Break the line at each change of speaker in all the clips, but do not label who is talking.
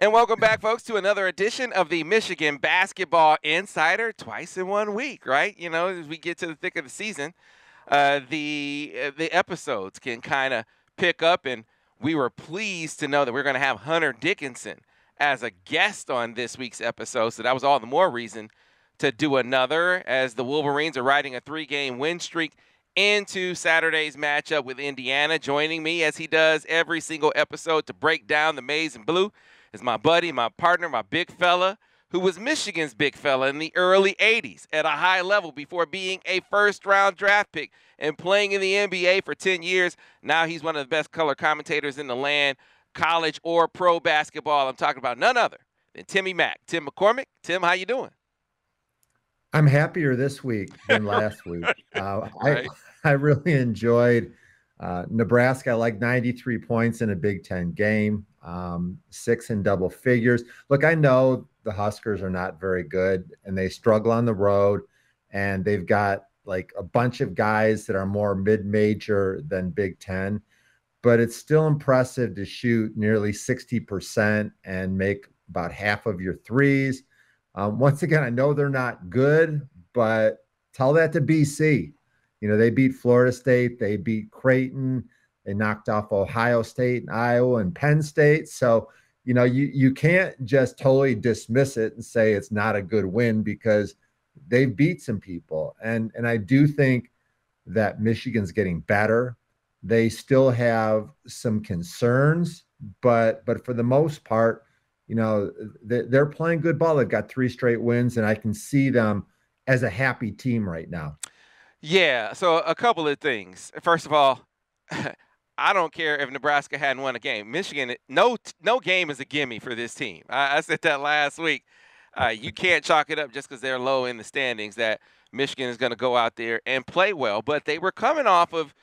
And welcome back, folks, to another edition of the Michigan Basketball Insider, twice in 1 week, right? You know, as we get to the thick of the season, the episodes can kind of pick up, and we were pleased to know that we're going to have Hunter Dickinson as a guest on this week's episode. So that was all the more reason to do another, as the Wolverines are riding a 3-game win streak into Saturday's matchup with Indiana. Joining me, as he does every single episode, to break down the maize and blue is my buddy, my partner, my big fella, who was Michigan's big fella in the early 80s at a high level before being a first-round draft pick and playing in the NBA for 10 years. Now he's one of the best color commentators in the land, college or pro basketball. I'm talking about none other than Timmy Mack. Tim McCormick. Tim, how you doing?
I'm happier this week than last week.
Right.
I really enjoyed Nebraska. I like 93 points in a Big Ten game, 6 in double figures. Look, I know the Huskers are not very good, and they struggle on the road, and they've got like a bunch of guys that are more mid-major than Big Ten, but it's still impressive to shoot nearly 60% and make about half of your threes. Once again, I know they're not good, but tell that to BC. You know, they beat Florida State, they beat Creighton, they knocked off Ohio State and Iowa and Penn State. So, you know, you can't just totally dismiss it and say it's not a good win, because they've beat some people. And I do think that Michigan's getting better. They still have some concerns, but for the most part, you know, they're playing good ball. They've got 3 straight wins, and I can see them as a happy team right now.
Yeah, so a couple of things. First of all, I don't care if Nebraska hadn't won a game. Michigan, no game is a gimme for this team. I said that last week. You can't chalk it up just because they're low in the standings that Michigan is going to go out there and play well. But they were coming off of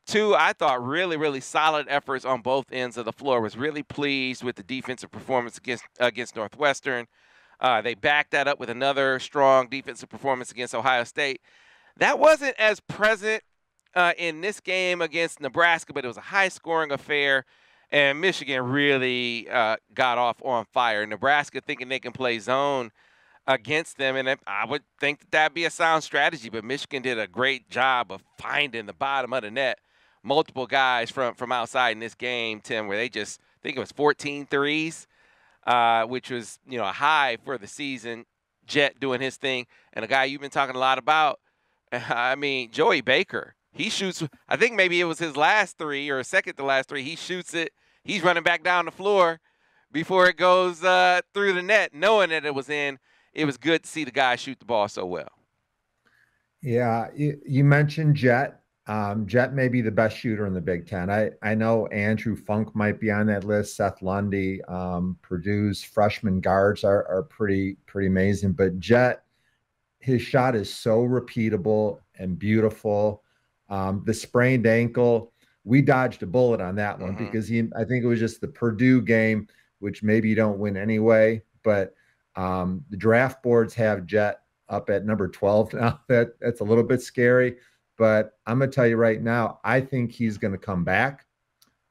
2, I thought, really, really solid efforts on both ends of the floor. Was really pleased with the defensive performance against Northwestern. They backed that up with another strong defensive performance against Ohio State. That wasn't as present in this game against Nebraska, but it was a high-scoring affair, and Michigan really got off on fire. Nebraska thinking they can play zone against them, and I would think that that'd be a sound strategy, but Michigan did a great job of finding the bottom of the net. Multiple guys from outside in this game, Tim, where they just, I think it was 14 threes, which was, you know, a high for the season. Jet doing his thing, and a guy you've been talking a lot about, I mean, Joey Baker. He shoots, I think maybe it was his last 3 or second to last 3. He shoots it. He's running back down the floor before it goes through the net, knowing that it was in. It was good to see the guy shoot the ball so well.
Yeah, you mentioned Jet. Jet may be the best shooter in the Big Ten. I know Andrew Funk might be on that list. Seth Lundy, Purdue's freshman guards are pretty amazing. But Jet, his shot is so repeatable and beautiful. The sprained ankle, we dodged a bullet on that one, because I think it was just the Purdue game, which maybe you don't win anyway. But the draft boards have Jet up at number 12 now. That's a little bit scary. But I'm going to tell you right now, I think he's going to come back,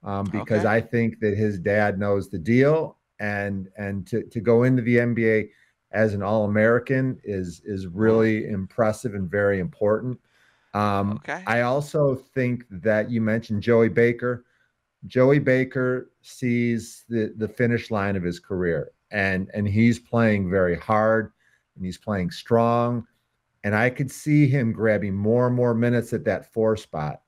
because
Okay.
I think that his dad knows the deal, and to go into the NBA as an All-American is really impressive and very important.
Okay.
I also think that you mentioned Joey Baker. Joey Baker sees the finish line of his career, and he's playing very hard, and he's playing strong. And I could see him grabbing more and more minutes at that 4 spot.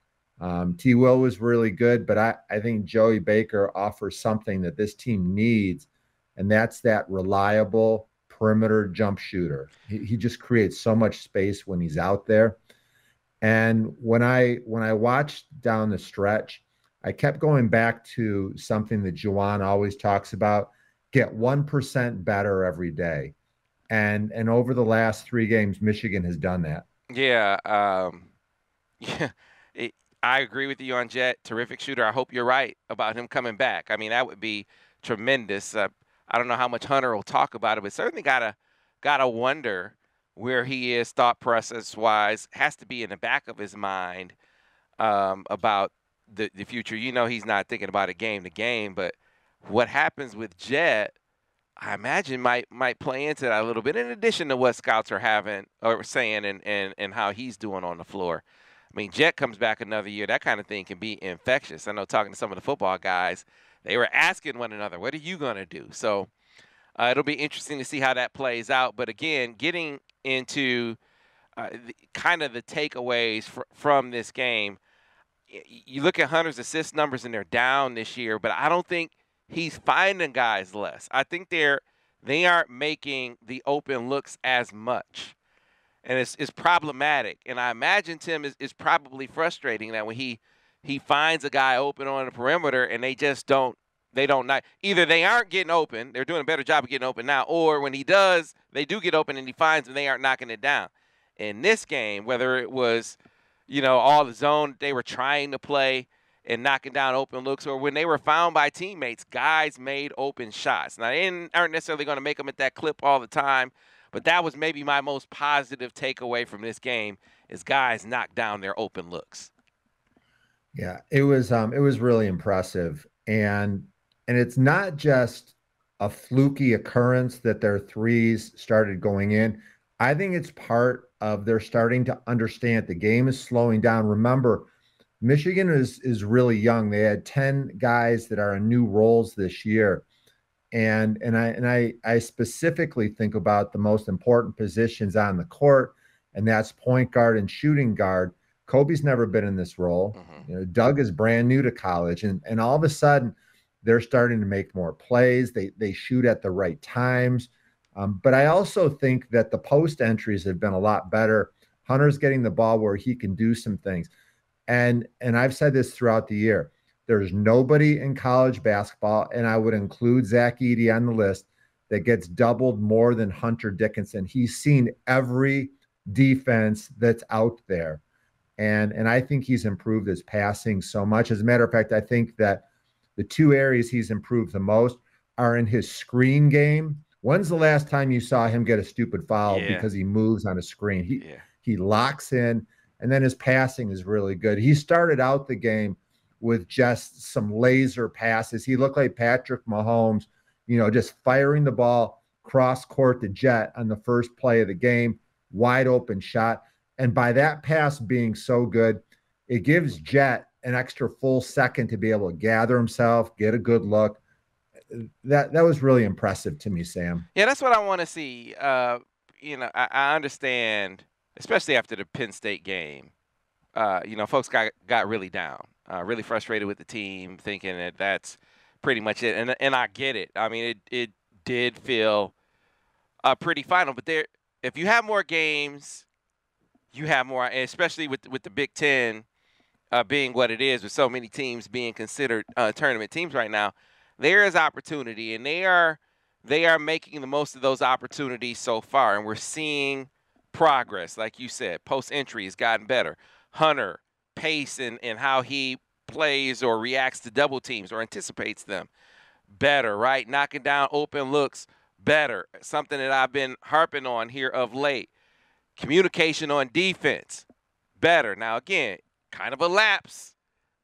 T. Will was really good, but I think Joey Baker offers something that this team needs, and that's that reliable perimeter jump shooter. He just creates so much space when he's out there. And when I watched down the stretch, I kept going back to something that Juwan always talks about: get 1% better every day. And over the last 3 games, Michigan has done that.
Yeah. Yeah. I agree with you on Jet. Terrific shooter. I hope you're right about him coming back. I mean, that would be tremendous. I don't know how much Hunter will talk about it, but certainly gotta wonder where he is thought process wise. Has to be in the back of his mind about the future. You know, he's not thinking about it game to game, but what happens with Jet? I imagine might play into that a little bit, in addition to what scouts are having or saying and how he's doing on the floor. I mean, Jet comes back another year. That kind of thing can be infectious. I know talking to some of the football guys, they were asking one another, "What are you going to do?" So it'll be interesting to see how that plays out. But again, getting into kind of the takeaways from this game, you look at Hunter's assist numbers and they're down this year, but I don't think he's finding guys less. I think they aren't making the open looks as much. And it's problematic. And I imagine Tim is probably frustrating that when he finds a guy open on the perimeter and they don't not either they aren't getting open, they're doing a better job of getting open now, or when he does, they do get open and he finds them, they aren't knocking it down. In this game, whether it was, all the zone they were trying to play and knocking down open looks, or when they were found by teammates, guys made open shots. Now, they aren't necessarily going to make them at that clip all the time, but that was maybe my most positive takeaway from this game is guys knocked down their open looks.
Yeah, it was really impressive. And it's not just a fluky occurrence that their threes started going in. I think it's part of they're starting to understand the game is slowing down. Remember, Michigan is really young. They had 10 guys that are in new roles this year. And I specifically think about the most important positions on the court, and that's point guard and shooting guard. Kobe's never been in this role. Doug is brand new to college, and all of a sudden they're starting to make more plays. They shoot at the right times. But I also think that the post entries have been a lot better. Hunter's getting the ball where he can do some things. And I've said this throughout the year. There's nobody in college basketball, and I would include Zach Edey on the list, that gets doubled more than Hunter Dickinson. He's seen every defense that's out there. And I think he's improved his passing so much. As a matter of fact, I think that the two areas he's improved the most are in his screen game. When's the last time you saw him get a stupid foul because he moves on a screen? He locks in, and then his passing is really good. He started out the game with just some laser passes. He looked like Patrick Mahomes, just firing the ball cross court to Jet on the first play of the game, wide open shot. And by that pass being so good, it gives Jet an extra full second to be able to gather himself, get a good look. That was really impressive to me, Sam.
Yeah, that's what I want to see. I understand, especially after the Penn State game. Folks got really down, really frustrated with the team, thinking that that's pretty much it. And I get it. I mean, it did feel pretty final. But if you have more games, you have more, especially with the Big Ten being what it is, with so many teams being considered tournament teams right now, there is opportunity, and they are making the most of those opportunities so far, and we're seeing progress. Like you said, post entry has gotten better. Hunter, pace and how he plays or reacts to double teams or anticipates them, better, right? Knocking down open looks, better. Something that I've been harping on here of late. Communication on defense, better. Now, again, kind of a lapse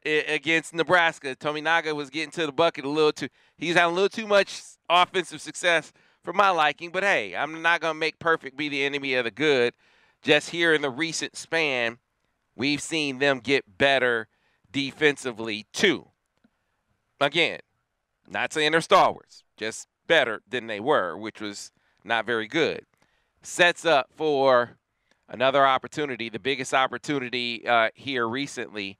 against Nebraska. Tominaga was getting to the bucket a little too. He's had a little too much offensive success for my liking. But, hey, I'm not going to make perfect be the enemy of the good. Just here in the recent span, we've seen them get better defensively, too. Again, not saying they're stalwarts, just better than they were, which was not very good. Sets up for another opportunity, the biggest opportunity here recently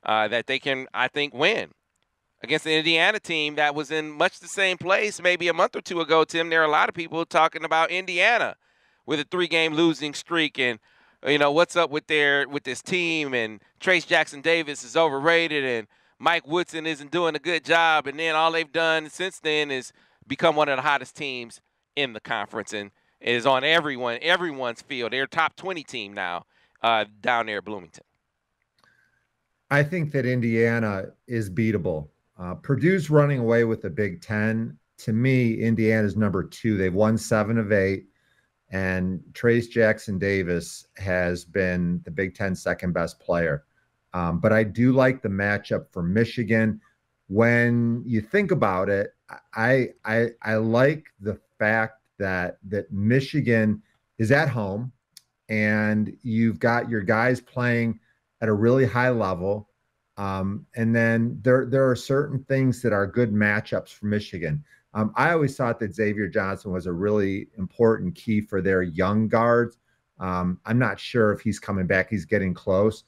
that they can, I think, win against the Indiana team that was in much the same place maybe a month or two ago, Tim. There are a lot of people talking about Indiana with a 3-game losing streak and, what's up with this team, and Trace Jackson Davis is overrated and Mike Woodson isn't doing a good job. And then all they've done since then is become one of the hottest teams in the conference and is on everyone's field. They're a top 20 team now down there at Bloomington.
I think that Indiana is beatable. Purdue's running away with the Big Ten. To me, Indiana's number 2. They've won 7 of 8, and Trace Jackson Davis has been the Big Ten second best player. But I do like the matchup for Michigan. when you think about it, I like the fact that Michigan is at home and you've got your guys playing at a really high level. And then there are certain things that are good matchups for Michigan. I always thought that Xavier Johnson was a really important key for their young guards. I'm not sure if he's coming back. He's getting close,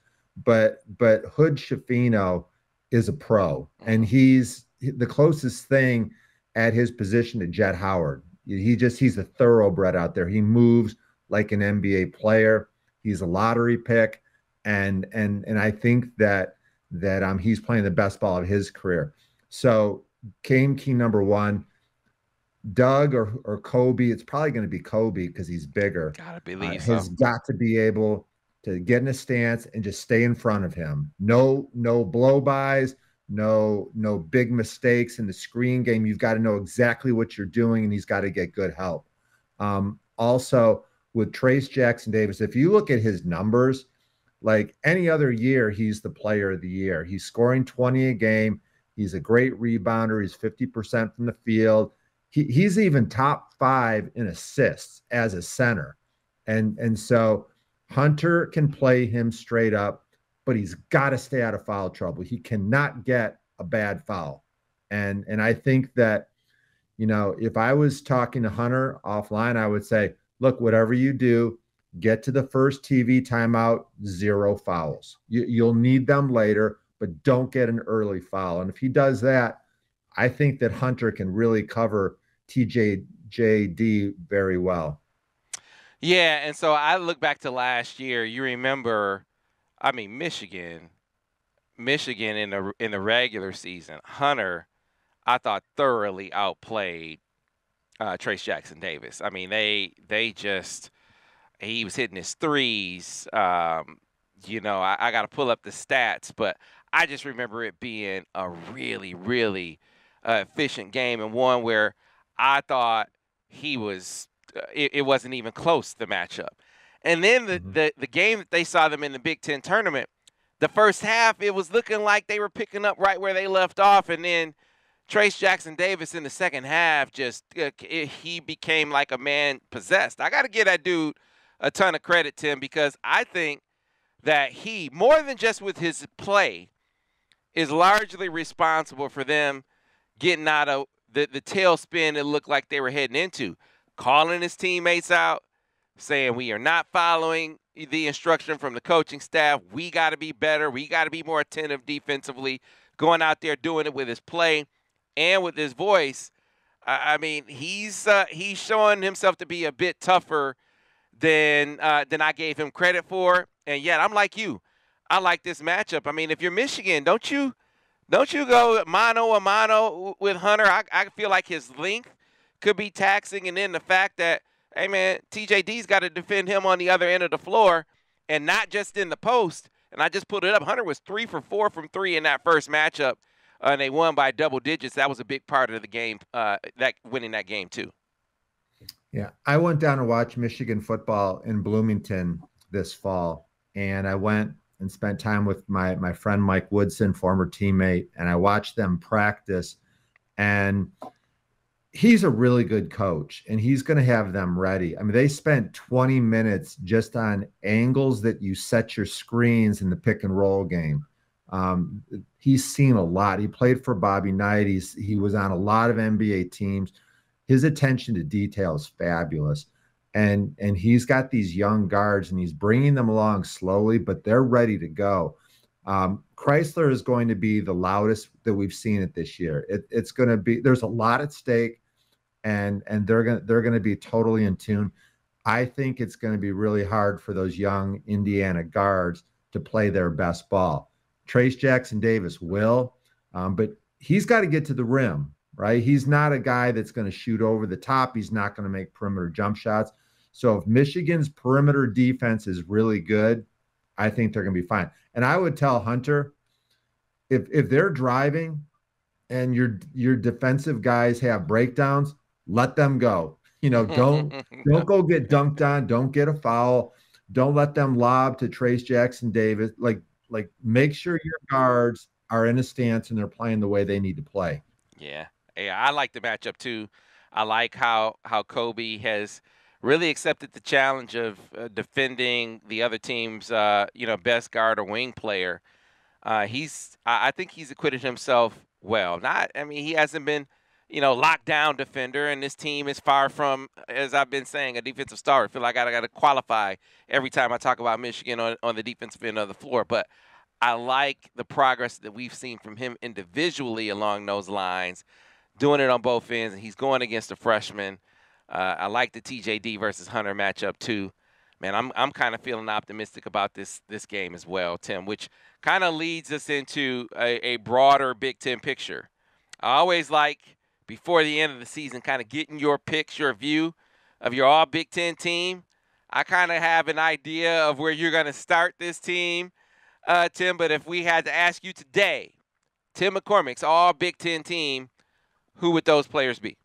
but Hood Schifino is a pro, and he's the closest thing at his position to Jet Howard. He's a thoroughbred out there. He moves like an NBA player. He's a lottery pick, and I think that he's playing the best ball of his career. So game key number one, Doug or Kobe. It's probably going to be Kobe because he's bigger.
Gotta believe so.
Has got to be able to get in a stance and just stay in front of him. No blow bys, no big mistakes in the screen game. You've got to know exactly what you're doing, and he's got to get good help. Also, with Trace Jackson Davis, if you look at his numbers, like any other year, he's the player of the year. He's scoring 20 a game. He's a great rebounder. He's 50% from the field. He's even top 5 in assists as a center. And so Hunter can play him straight up, but he's got to stay out of foul trouble. He cannot get a bad foul. And I think that, if I was talking to Hunter offline, I would say, look, whatever you do, get to the first TV timeout, 0 fouls. You'll need them later, but don't get an early foul. And if he does that, I think that Hunter can really cover TJD very well.
Yeah, and so I look back to last year. You remember, I mean, Michigan in the regular season, Hunter, I thought thoroughly outplayed Trace Jackson Davis. I mean, he was hitting his threes. I got to pull up the stats, but I just remember it being a really, really efficient game, and one where I thought he was. It wasn't even close, the matchup. And then the game that they saw them in the Big Ten tournament, the first half, it was looking like they were picking up right where they left off, and then Trace Jackson Davis in the second half he became like a man possessed. I got to give that dude a ton of credit, Tim, because I think that he, more than just with his play, is largely responsible for them getting out of the tailspin it looked like they were heading into. Calling his teammates out, saying we are not following the instruction from the coaching staff. We got to be better. We got to be more attentive defensively. Going out there doing it with his play and with his voice. I mean, he's showing himself to be a bit tougher than I gave him credit for. And yet, I'm like you. I like this matchup. I mean, if you're Michigan, don't you go mano a mano with Hunter? I feel like his length could be taxing, and then the fact that, hey man, TJD's got to defend him on the other end of the floor, and not just in the post. And I just put it up. Hunter was 3 for 4 from 3 in that first matchup, and they won by double digits. That was a big part of the game, that winning that game too.
Yeah, I went down to watch Michigan football in Bloomington this fall, and I went and spent time with my friend Mike Woodson, former teammate, and I watched them practice. And he's a really good coach, and he's going to have them ready. I mean, they spent 20 minutes just on angles that you set your screens in the pick and roll game. He's seen a lot. He played for Bobby Knight. He was on a lot of NBA teams. His attention to detail is fabulous. And he's got these young guards, and he's bringing them along slowly, but they're ready to go. Chrysler is going to be the loudest that we've seen it this year. It's going to be, there's a lot at stake, and they're going to be totally in tune. I think it's going to be really hard for those young Indiana guards to play their best ball. Trace Jackson Davis will, but he's got to get to the rim, right? He's not a guy that's going to shoot over the top. He's not going to make perimeter jump shots. So if Michigan's perimeter defense is really good, I think they're going to be fine. And I would tell Hunter, if they're driving and your defensive guys have breakdowns, let them go. Don't go get dunked on. Don't get a foul. Don't let them lob to Trace Jackson Davis. Like make sure your guards are in a stance and they're playing the way they need to play.
Yeah. Yeah, I like the matchup too. I like how Kobe has really accepted the challenge of defending the other team's best guard or wing player. I think he's acquitted himself well. Not, I mean, he hasn't been, lockdown defender, and this team is far from, as I've been saying, a defensive star. I feel like I got to qualify every time I talk about Michigan on the defensive end of the floor. But I like the progress that we've seen from him individually along those lines, doing it on both ends, and he's going against a freshman. I like the TJD versus Hunter matchup too. Man, I'm kind of feeling optimistic about this game as well, Tim, which kind of leads us into a broader Big Ten picture. I always like, before the end of the season, kind of getting your picks, your view of your all Big Ten team. I kind of have an idea of where you're going to start this team, Tim, but if we had to ask you today, Tim McCormick's all Big Ten team, who would those players be?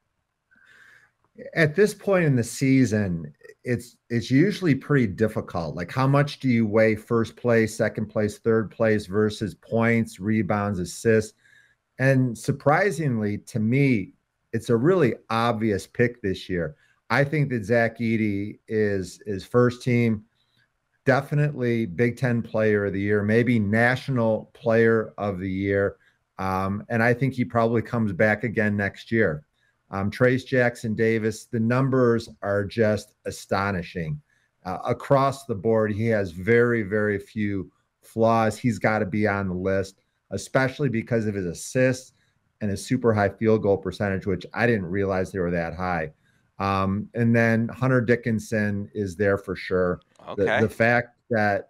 At this point in the season, it's usually pretty difficult. Like, how much do you weigh first place, second place, third place versus points, rebounds, assists? And surprisingly, to me, it's a really obvious pick this year. I think that Zach Edey is first team, definitely Big Ten Player of the Year, maybe National Player of the Year. And I think he probably comes back again next year. Trace Jackson Davis, the numbers are just astonishing. Across the board, he has very, very few flaws. He's got to be on the list, especially because of his assists and his super high field goal percentage, which I didn't realize they were that high. And then Hunter Dickinson is there for sure.
Okay.
The fact that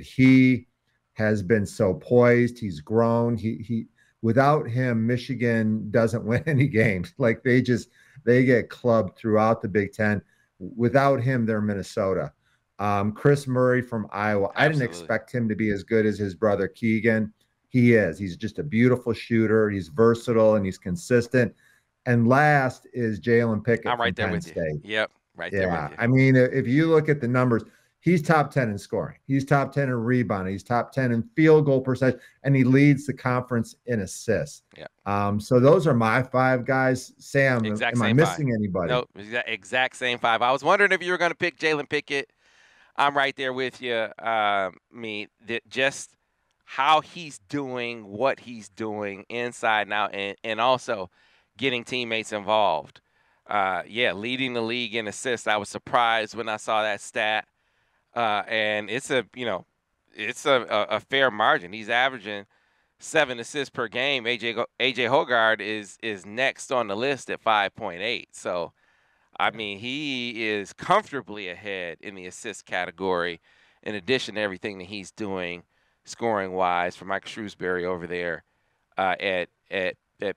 he has been so poised, he's grown. He without him, Michigan doesn't win any games. Like, they get clubbed throughout the Big Ten. Without him, they're Minnesota. Chris Murray from Iowa.
Absolutely.
I didn't expect him to be as good as his brother Keegan. He is. He's just a beautiful shooter. He's versatile and he's consistent. And last is Jalen Pickett.
I'm right there
Penn
with
State.
you. Yep, right there with you.
I mean, if you look at the numbers, he's top 10 in scoring. He's top 10 in rebounding. He's top 10 in field goal percentage, and he leads the conference in assists.
Yeah.
So those are my five guys. Sam, am I missing anybody?
No, exact same five. I was wondering if you were going to pick Jalen Pickett. I'm right there with you. Just how he's doing, what he's doing inside and out, and also getting teammates involved. Leading the league in assists. I was surprised when I saw that stat. And it's a fair margin. He's averaging 7 assists per game. AJ Hoggard is next on the list at 5.8. So, I mean, he is comfortably ahead in the assist category, in addition to everything that he's doing scoring wise for Mike Shrewsbury over there at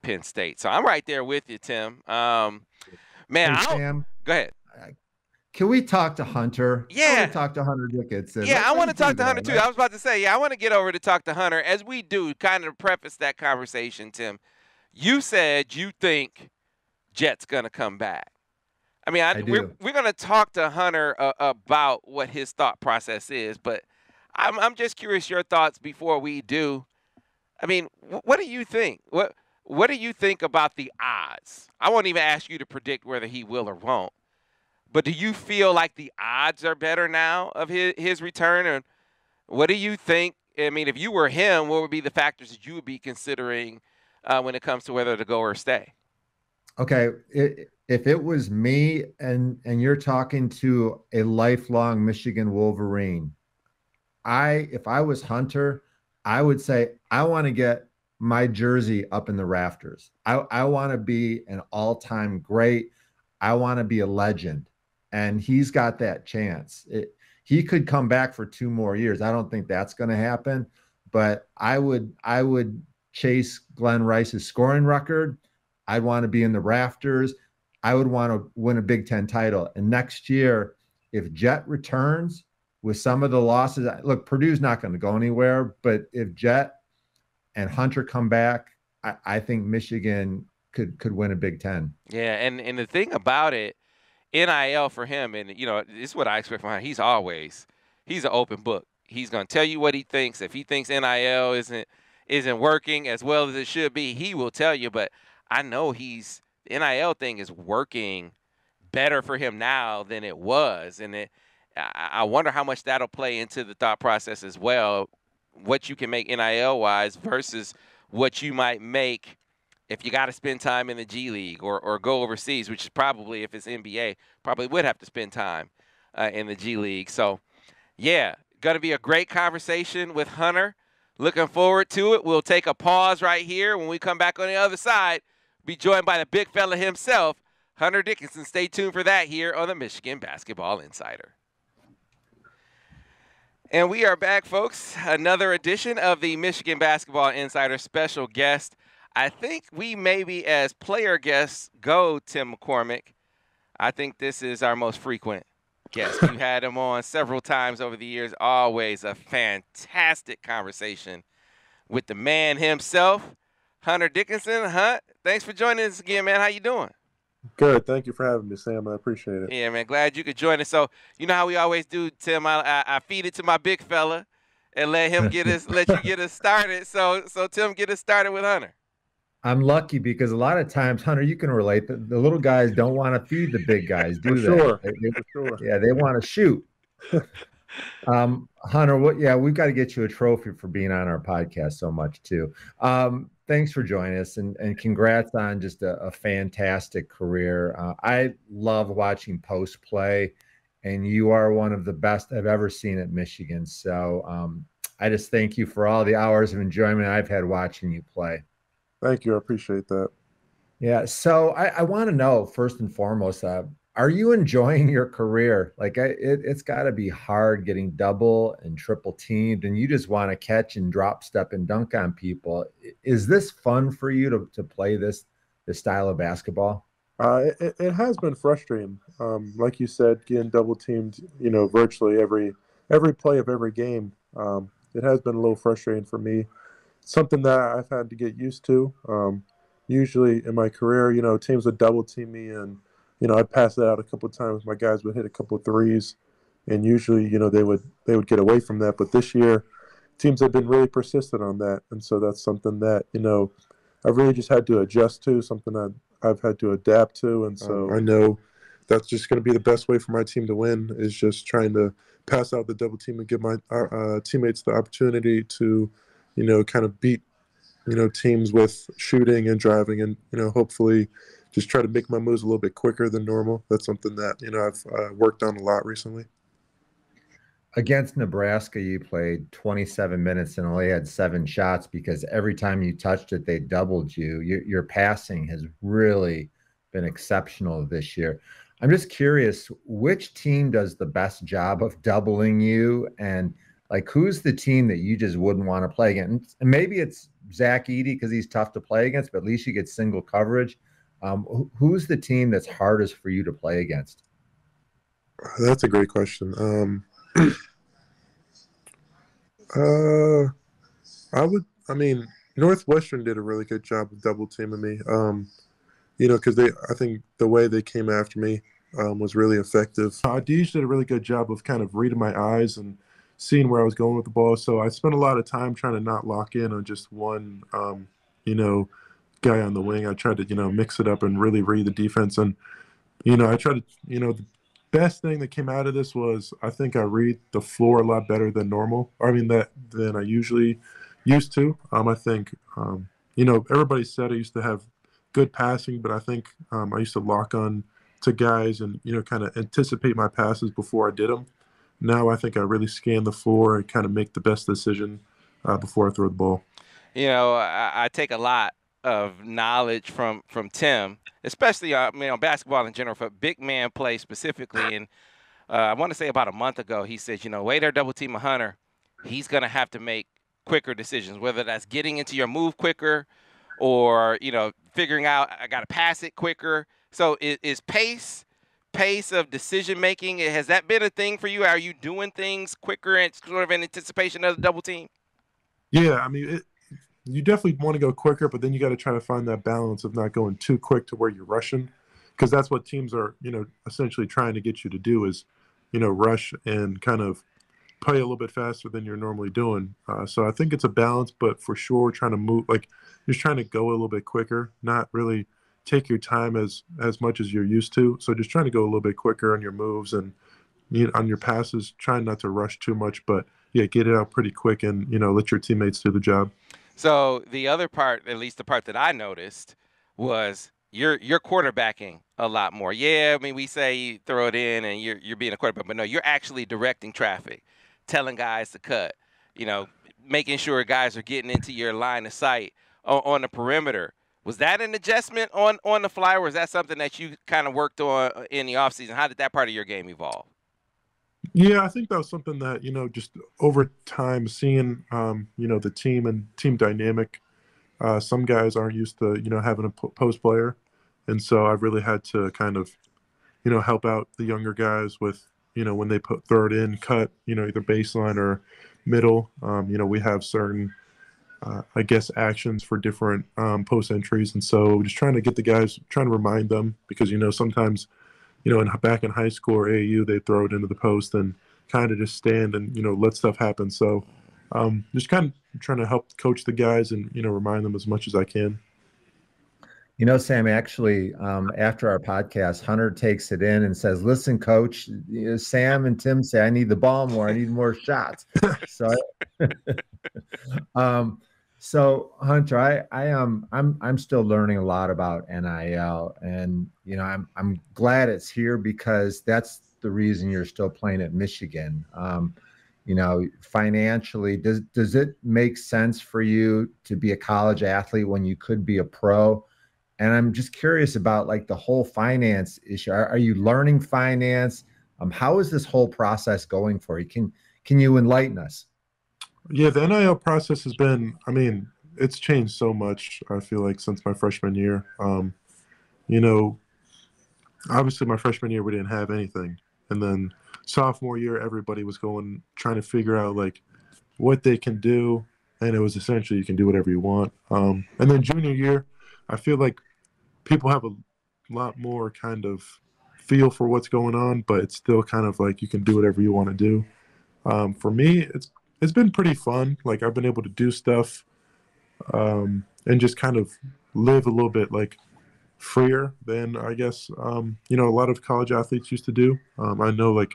Penn State. So I'm right there with you, Tim. Sam, go ahead.
Can we talk to Hunter?
Yeah.
I want to talk to Hunter Dickinson.
Yeah, I want to talk to Hunter too. I was about to say, I want to get over to talk to Hunter. As we do, kind of preface that conversation, Tim, you said you think Jet's going to come back. I mean, we're going to talk to Hunter about what his thought process is, but I'm just curious your thoughts before we do. I mean, what do you think? What do you think about the odds? I won't even ask you to predict whether he will or won't. But do you feel like the odds are better now of his return? And what do you think? I mean, if you were him, what would be the factors that you would be considering when it comes to whether to go or stay?
Okay. If it was me and you're talking to a lifelong Michigan Wolverine, if I was Hunter, I would say, I want to get my jersey up in the rafters. I want to be an all-time great. I want to be a legend. And he's got that chance. He could come back for 2 more years. I don't think that's going to happen, but I would chase Glenn Rice's scoring record. I'd want to be in the rafters. I would want to win a Big Ten title. And next year, if Jet returns with some of the losses, look, Purdue's not going to go anywhere, but if Jet and Hunter come back, I think Michigan could win a Big Ten.
Yeah, and the thing about it, NIL for him, and this is what I expect from him. He's an open book. He's going to tell you what he thinks. If he thinks NIL isn't isn't working as well as it should be, he will tell you. But I know the NIL thing is working better for him now than it was, and I wonder how much that'll play into the thought process as well. What you can make NIL wise versus what you might make if you got to spend time in the G League or go overseas, which is probably, if it's NBA, probably would have to spend time in the G League. So, yeah, going to be a great conversation with Hunter. Looking forward to it. We'll take a pause right here. When we come back on the other side, be joined by the big fella himself, Hunter Dickinson. Stay tuned for that here on the Michigan Basketball Insider. And we are back, folks. Another edition of the Michigan Basketball Insider special guest. I think we maybe, as player guests go, Tim McCormick, I think this is our most frequent guest. You had him on several times over the years. Always a fantastic conversation with the man himself, Hunter Dickinson. Hunt, thanks for joining us again, man. How you doing?
Good. Thank you for having me, Sam. I appreciate it.
Yeah, man. Glad you could join us. So, you know how we always do, Tim. I feed it to my big fella and let you get us started. So Tim, get us started with Hunter.
I'm lucky because a lot of times, Hunter, you can relate. The little guys don't want to feed the big guys, do they?
Sure.
For sure. Yeah, they want to shoot. Hunter, we've got to get you a trophy for being on our podcast so much too. Thanks for joining us, and congrats on just a fantastic career. I love watching post play, and you are one of the best I've ever seen at Michigan. So I just thank you for all the hours of enjoyment I've had watching you play.
Thank you. I appreciate that.
Yeah. So I want to know, first and foremost, are you enjoying your career? Like it's got to be hard getting double and triple teamed, and you just want to catch and drop step and dunk on people. Is this fun for you to play this style of basketball?
It has been frustrating. Like you said, getting double teamed, virtually every play of every game. It has been a little frustrating for me. Something that I've had to get used to. Usually in my career, teams would double team me, and I'd pass it out a couple of times. My guys would hit a couple of threes, and usually, they would get away from that. But this year, teams have been really persistent on that, and so that's something that I've really just had to adjust to, something that I've had to adapt to, and so I know that's just going to be the best way for my team to win, is just trying to pass out the double team and give my teammates the opportunity to kind of beat, teams with shooting and driving, and, hopefully just try to make my moves a little bit quicker than normal. That's something that, I've worked on a lot recently.
Against Nebraska, you played 27 minutes and only had 7 shots because every time you touched it, they doubled you. Your passing has really been exceptional this year. I'm just curious, which team does the best job of doubling you, and like, who's the team that you just wouldn't want to play against? And maybe it's Zach Edey because he's tough to play against, but at least you get single coverage. Who's the team that's hardest for you to play against?
That's a great question. Northwestern did a really good job of double teaming me. Because I think the way they came after me was really effective. DH did a really good job of kind of reading my eyes and seeing where I was going with the ball. So I spent a lot of time trying to not lock in on just one, guy on the wing. I tried to, mix it up and really read the defense. And, I tried to, the best thing that came out of this was I think I read the floor a lot better than normal. Than I usually used to. I think, everybody said I used to have good passing, but I think I used to lock on to guys and, kind of anticipate my passes before I did them. Now I think I really scan the floor and kind of make the best decision before I throw the ball.
I take a lot of knowledge from Tim, especially on basketball in general, for big man play specifically. And I want to say about a month ago, he said, way they're double teaming Hunter, he's going to have to make quicker decisions, whether that's getting into your move quicker or, figuring out I got to pass it quicker. So is pace of decision making, has that been a thing for you? Are you doing things quicker and sort of in anticipation of the double team?
Yeah, you definitely want to go quicker, but then you got to try to find that balance of not going too quick to where you're rushing, because that's what teams are, essentially trying to get you to do is, rush and kind of, play a little bit faster than you're normally doing. So I think it's a balance, but for sure trying to move, like just trying to go a little bit quicker, not really take your time as much as you're used to. So just trying to go a little bit quicker on your moves and on your passes, trying not to rush too much, but yeah, get it out pretty quick and, let your teammates do the job.
So the other part, at least the part that I noticed, was you're quarterbacking a lot more. Yeah, I mean we say you throw it in and you're being a quarterback, but no, you're actually directing traffic, telling guys to cut, you know, making sure guys are getting into your line of sight on the perimeter. Was that an adjustment on the fly, or was that something that you kind of worked on in the offseason? How did that part of your game evolve?
Yeah, I think that was something that, just over time seeing, the team and team dynamic. Some guys aren't used to, having a post player. And so I've really had to kind of, help out the younger guys with, when they throw it in, cut, either baseline or middle. We have certain, I guess, actions for different post entries. And so just trying to get the guys, trying to remind them because, sometimes, back in high school or AAU, they throw it into the post and kind of just stand and, let stuff happen. So just kind of trying to help coach the guys and, remind them as much as I can.
Sam, actually, after our podcast, Hunter takes it in and says, listen, coach, Sam and Tim say, I need the ball more. I need more shots. So, so Hunter, I'm still learning a lot about NIL, and I'm glad it's here because that's the reason you're still playing at Michigan. Financially, does it make sense for you to be a college athlete when you could be a pro? And I'm just curious about like the whole finance issue. Are you learning finance? How is this whole process going for you? Can you enlighten us?
Yeah, the NIL process has been, it's changed so much, I feel like, since my freshman year. Obviously my freshman year, we didn't have anything. And then sophomore year, everybody was trying to figure out like what they can do. And it was essentially, you can do whatever you want. And then junior year, I feel like people have a lot more kind of feel for what's going on, but it's still kind of like you can do whatever you want to do. For me, it's been pretty fun. Like I've been able to do stuff and just kind of live a little bit like freer than I guess a lot of college athletes used to do. I know like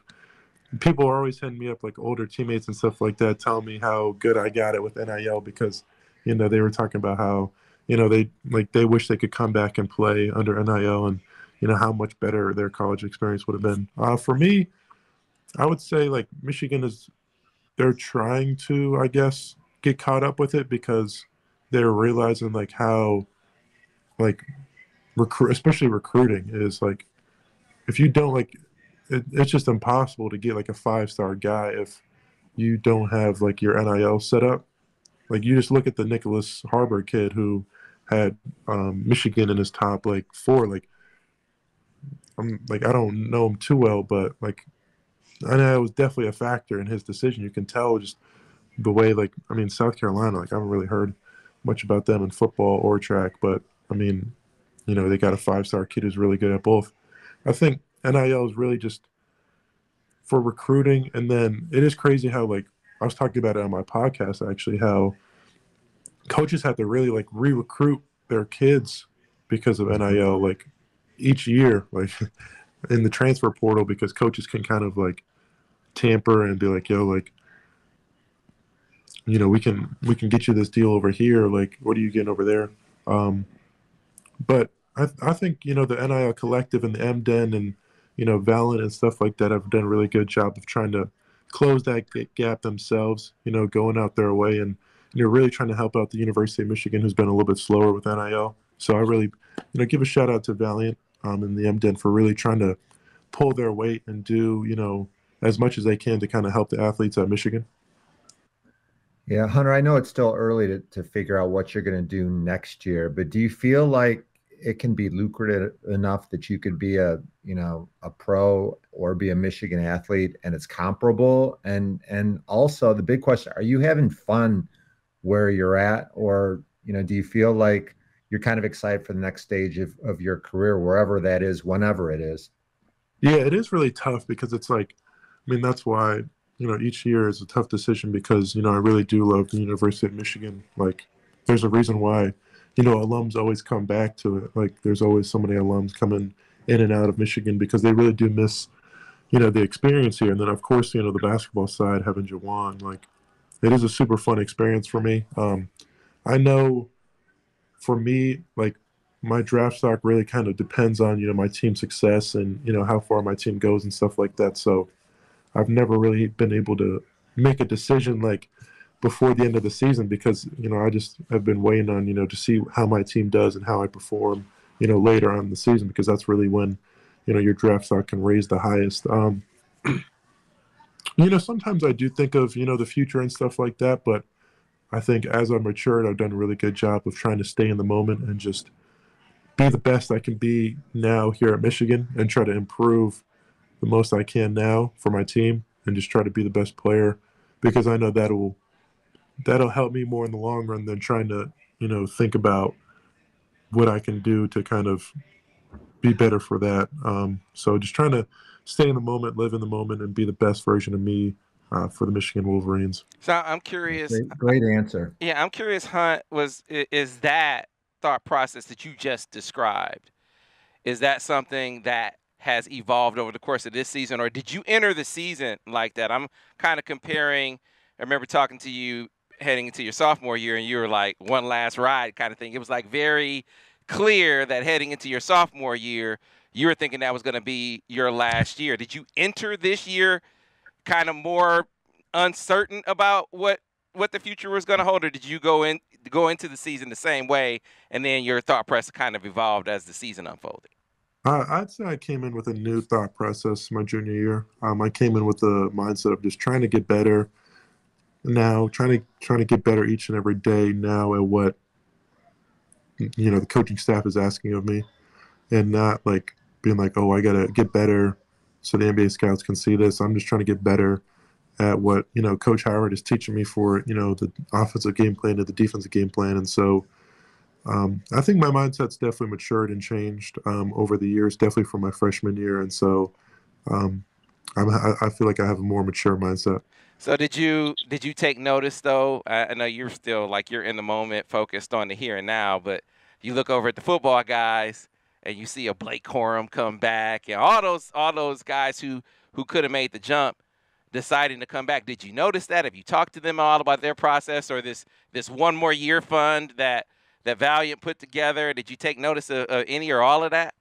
people are always hitting me up, like older teammates and stuff like that, telling me how good I got it with NIL because they were talking about how they wish they could come back and play under NIL and how much better their college experience would have been. For me, I would say like Michigan they're trying to, I guess, get caught up with it because they're realizing like how like especially recruiting is like if you don't like it's just impossible to get like a 5-star guy if you don't have like your NIL set up. Like you just look at the Nicholas Harbor kid who had Michigan in his top like 4. Like I don't know him too well, but like I know it was definitely a factor in his decision. You can tell just the way South Carolina. Like I haven't really heard much about them in football or track, but they got a 5-star kid who's really good at both. I think NIL is really just for recruiting, and then it is crazy how like I was talking about it on my podcast actually how coaches have to really like re-recruit their kids because of NIL like each year like in the transfer portal because coaches can kind of like tamper and be like, yo, like we can get you this deal over here, like what are you getting over there? But I think the NIL collective and the MDen and Valent and stuff like that have done a really good job of trying to close that gap themselves, going out their way and really trying to help out the University of Michigan, who's been a little bit slower with NIL. So I really, give a shout out to Valent and the MDen for really trying to pull their weight and do, as much as they can to kind of help the athletes at Michigan.
Yeah, Hunter, I know it's still early to figure out what you're going to do next year, but do you feel like it can be lucrative enough that you could be a pro or be a Michigan athlete and it's comparable? And also the big question, are you having fun where you're at? Or, do you feel like you're kind of excited for the next stage of your career, wherever that is, whenever it is?
Yeah, it is really tough because it's like, that's why, each year is a tough decision because, I really do love the University of Michigan. Like, there's a reason why, alums always come back to it. Like, there's always so many alums coming in and out of Michigan because they really do miss, the experience here. And then, of course, the basketball side, having Jawan, like, it is a super fun experience for me. I know for me, like, my draft stock really kind of depends on, my team success and, how far my team goes and stuff like that. So I've never really been able to make a decision like before the end of the season because, I just have been waiting on, to see how my team does and how I perform, later on in the season because that's really when, your draft stock can raise the highest. Sometimes I do think of, the future and stuff like that, but I think as I've matured, I've done a really good job of trying to stay in the moment and just be the best I can be now here at Michigan and try to improve the most I can now for my team and just try to be the best player because I know that'll help me more in the long run than trying to, think about what I can do to kind of be better for that. So just trying to stay in the moment, live in the moment, and be the best version of me for the Michigan Wolverines.
So I'm curious.
Great answer.
Yeah, I'm curious, Hunt, is that thought process that you just described, is that something that has evolved over the course of this season, or did you enter the season like that? I'm kind of comparing. I remember talking to you heading into your sophomore year, and you were like, one last ride kind of thing. It was like very clear that heading into your sophomore year, you were thinking that was going to be your last year. Did you enter this year kind of more uncertain about what the future was going to hold, or did you go into the season the same way, and then your thought process kind of evolved as the season unfolded?
I'd say I came in with a new thought process my junior year. I came in with the mindset of just trying to get better now, trying to get better each and every day now at what the coaching staff is asking of me, and not like being like, oh, I gotta get better so the NBA scouts can see this. I'm just trying to get better at what Coach Howard is teaching me for the offensive game plan and the defensive game plan, and so I think my mindset's definitely matured and changed over the years, definitely from my freshman year, and so I feel like I have a more mature mindset.
So did you take notice though? I know you're still like you're in the moment, focused on the here and now, but you look over at the football guys and you see a Blake Corum come back and all those guys who could have made the jump deciding to come back. Did you notice that? Have you talked to them at all about their process or this one more year fund that Valiant put together? Did you take notice of any or all of that?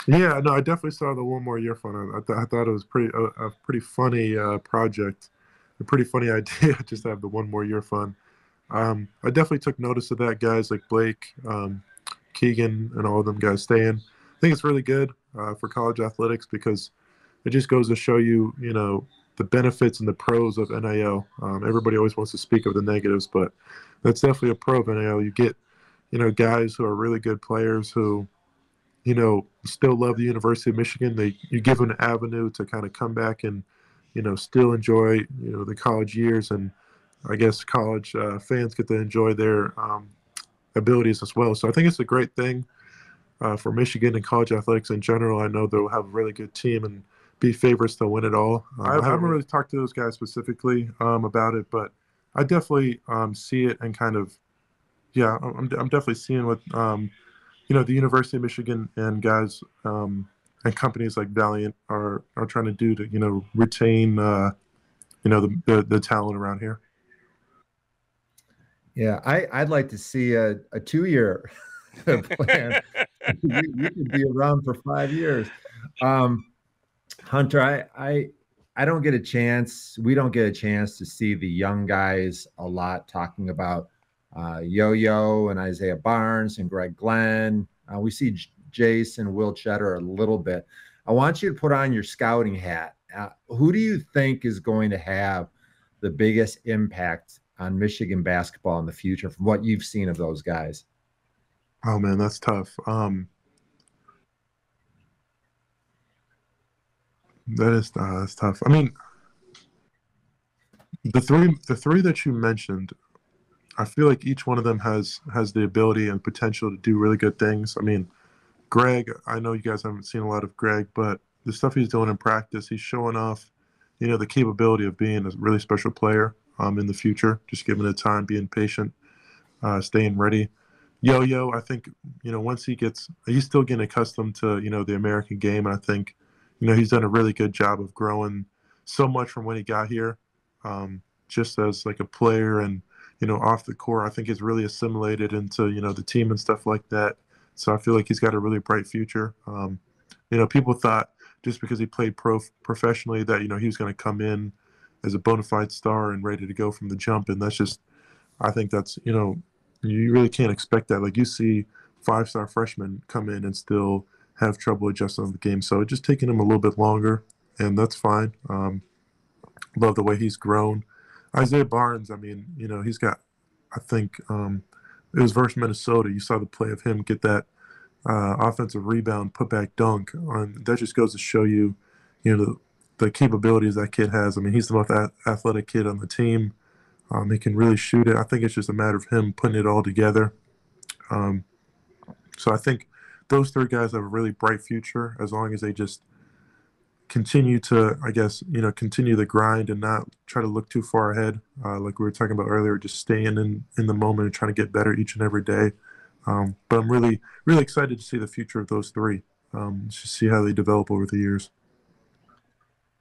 Yeah, no, I definitely saw the one more year fund. I thought it was a pretty funny project, a pretty funny idea just to have the one more year fund. I definitely took notice of that, guys like Blake, Keegan, and all of them guys staying. I think it's really good for college athletics because it just goes to show you, the benefits and the pros of NIL. Everybody always wants to speak of the negatives, but that's definitely a pro of NIL. You get, guys who are really good players who, still love the University of Michigan. You give them an avenue to kind of come back and, still enjoy, the college years. And I guess college fans get to enjoy their abilities as well. So I think it's a great thing for Michigan and college athletics in general. I know they'll have a really good team and be favorites to win it all. I haven't really talked to those guys specifically about it, but I definitely see it and kind of, yeah, I'm definitely seeing what, the University of Michigan and guys and companies like Valiant are trying to do to, retain, the talent around here.
Yeah, I'd like to see a 2-year plan. You could be around for 5 years. Hunter, I don't get a chance. We don't get a chance to see the young guys a lot talking about Yo-Yo and Isaiah Barnes and Greg Glenn. We see Jason Will Cheddar a little bit. I want you to put on your scouting hat. Who do you think is going to have the biggest impact on Michigan basketball in the future from what you've seen of those guys?
Oh man, that's tough. That's tough. I mean, the three that you mentioned, I feel like each one of them has the ability and potential to do really good things. I mean, Greg, I know you guys haven't seen a lot of Greg, but the stuff he's doing in practice, he's showing off, the capability of being a really special player in the future. Just giving it time, being patient, staying ready. Yo, I think once he's still getting accustomed to the American game, and I think he's done a really good job of growing so much from when he got here, just as like a player and off the court. I think he's really assimilated into the team and stuff like that. So I feel like he's got a really bright future. People thought just because he played professionally that he was going to come in as a bona fide star and ready to go from the jump, and that's just I think that's you really can't expect that. Like you see 5-star freshmen come in and still have trouble adjusting to the game. So it's just taking him a little bit longer, and that's fine. Love the way he's grown. Isaiah Barnes, I mean, he's got, I think it was versus Minnesota. You saw the play of him get that offensive rebound, put back dunk. That just goes to show you, the capabilities that kid has. I mean, he's the most athletic kid on the team. He can really shoot it. I think it's just a matter of him putting it all together. So I think those three guys have a really bright future as long as they just continue to, I guess, continue the grind and not try to look too far ahead. Like we were talking about earlier, just staying in the moment and trying to get better each and every day. But I'm really, really excited to see the future of those three, to see how they develop over the years.